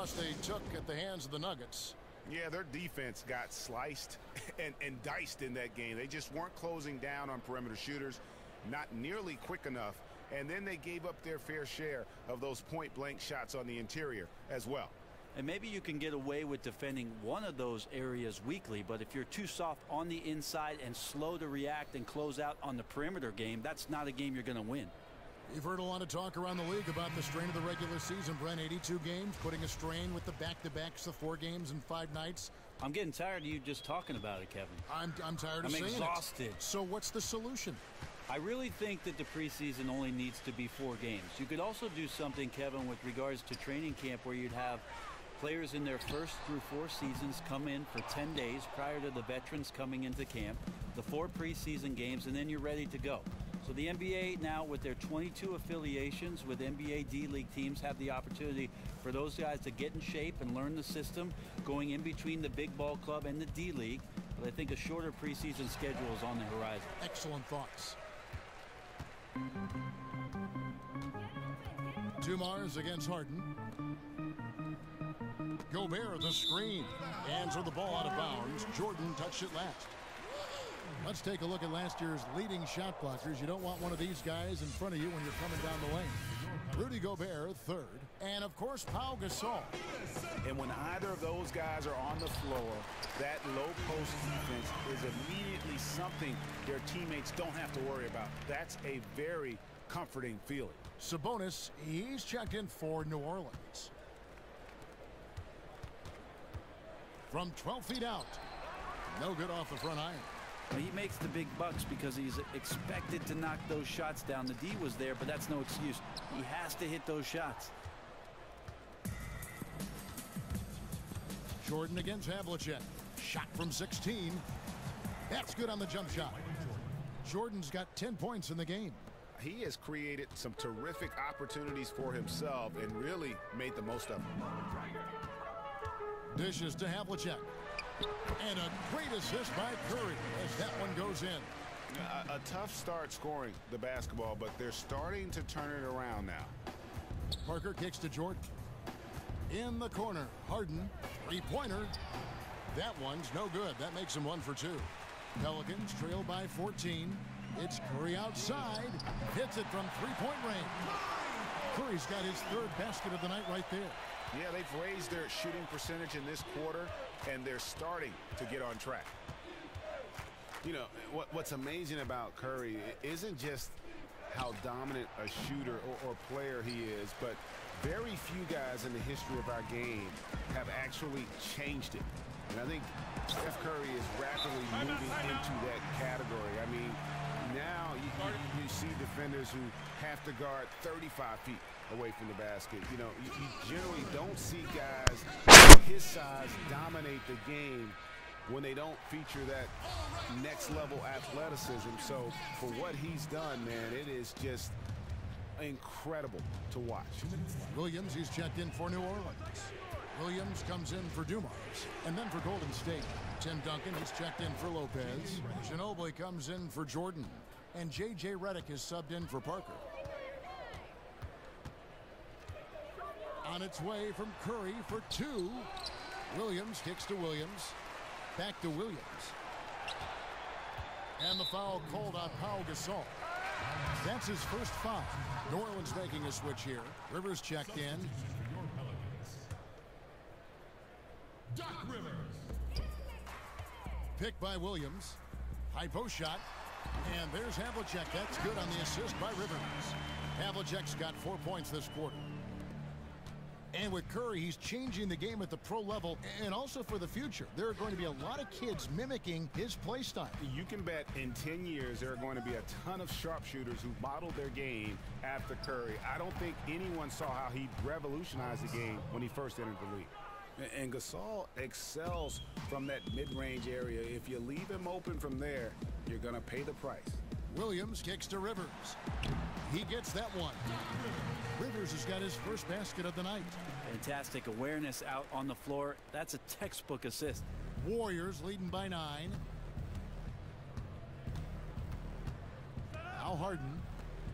loss they took at the hands of the Nuggets. Yeah, their defense got sliced and diced in that game. They just weren't closing down on perimeter shooters, not nearly quick enough, and then they gave up their fair share of those point-blank shots on the interior as well. And maybe you can get away with defending one of those areas weakly, but if you're too soft on the inside and slow to react and close out on the perimeter game, that's not a game you're going to win. You've heard a lot of talk around the league about the strain of the regular season, Brent. 82 games, putting a strain with the back-to-backs of 4 games in 5 nights. I'm getting tired of you just talking about it, Kevin. I'm tired of saying it. I'm exhausted. So what's the solution? I really think that the preseason only needs to be 4 games. You could also do something, Kevin, with regards to training camp where you'd have players in their first through 4 seasons come in for 10 days prior to the veterans coming into camp, the 4 preseason games, and then you're ready to go. So the NBA now, with their 22 affiliations with NBA D-League teams, have the opportunity for those guys to get in shape and learn the system going in between the big ball club and the D-League. But I think a shorter preseason schedule is on the horizon. Excellent thoughts. Dumars against Harden. Gobert the screen. Hands on the ball out of bounds. Jordan touched it last. Let's take a look at last year's leading shot blockers. You don't want one of these guys in front of you when you're coming down the lane. Rudy Gobert, 3rd. And, of course, Pau Gasol. And when either of those guys are on the floor, that low post defense is immediately something their teammates don't have to worry about. That's a very comforting feeling. Sabonis, he's checked in for New Orleans. From 12 feet out. No good off the front iron. He makes the big bucks because he's expected to knock those shots down. The D was there, but that's no excuse. He has to hit those shots. Jordan against Havlicek. Shot from 16. That's good on the jump shot. Jordan's got 10 points in the game. He has created some terrific opportunities for himself and really made the most of them. Dishes to Havlicek. And a great assist by Curry as that one goes in. A tough start scoring the basketball, but they're starting to turn it around now. Parker kicks to Jordan. In the corner, Harden, 3-pointer. That one's no good. That makes him 1 for 2. Pelicans trail by 14. It's Curry outside. Hits it from 3-point range. Curry's got his 3rd basket of the night right there. Yeah, they've raised their shooting percentage in this quarter, and they're starting to get on track. You know, what's amazing about Curry isn't just how dominant a shooter or player he is, but very few guys in the history of our game have actually changed it. And I think Steph Curry is rapidly moving into that category. I mean, now you see defenders who have to guard 35 feet away from the basket. You know, you generally don't see guys his size dominate the game when they don't feature that next level athleticism. So for what he's done, man, it is just incredible to watch. Williams, he's checked in for New Orleans. Williams comes in for Dumars and then for Golden State. Tim Duncan, he's checked in for Lopez. Ginobili comes in for Jordan. And J.J. Redick is subbed in for Parker. On its way from Curry for 2. Williams kicks to Williams. Back to Williams. And the foul called on Pau Gasol. That's his first foul. New Orleans making a switch here. Rivers checked in. Doc Rivers. Picked by Williams. High post shot. And there's Havlicek. That's good on the assist by Rivers. Havlicek's got 4 points this quarter. And with Curry, he's changing the game at the pro level and also for the future. There are going to be a lot of kids mimicking his play style. You can bet in 10 years there are going to be a ton of sharpshooters who modeled their game after Curry. I don't think anyone saw how he revolutionized the game when he first entered the league. And Gasol excels from that mid-range area. If you leave him open from there, you're going to pay the price. Williams kicks to Rivers. He gets that one. Rivers has got his first basket of the night. Fantastic awareness out on the floor. That's a textbook assist. Warriors leading by 9. Now Harden.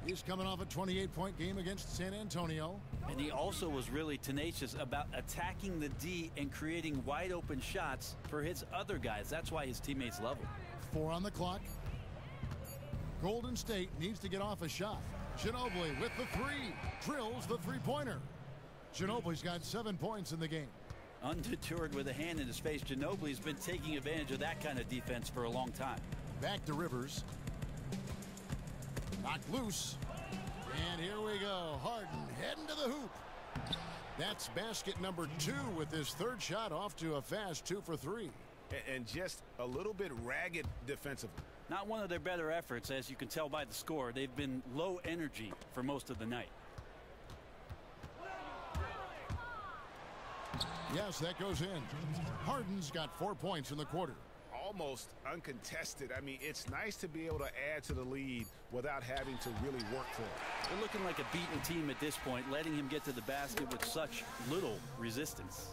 He's coming off a 28-point game against San Antonio. And he also was really tenacious about attacking the D and creating wide open shots for his other guys. That's why his teammates love him. 4 on the clock. Golden State needs to get off a shot. Ginobili with the 3. Drills the three-pointer. Ginobili's got 7 points in the game. Undeterred with a hand in his face, Ginobili's been taking advantage of that kind of defense for a long time. Back to Rivers. Knocked loose. And here we go. Harden heading to the hoop. That's basket number 2 with his 3rd shot off to a fast 2 for 3. And just a little bit ragged defensively. Not one of their better efforts, as you can tell by the score. They've been low energy for most of the night. Yes, that goes in. Harden's got 4 points in the quarter. Almost uncontested. I mean, it's nice to be able to add to the lead without having to really work for it. They're looking like a beaten team at this point, letting him get to the basket with such little resistance.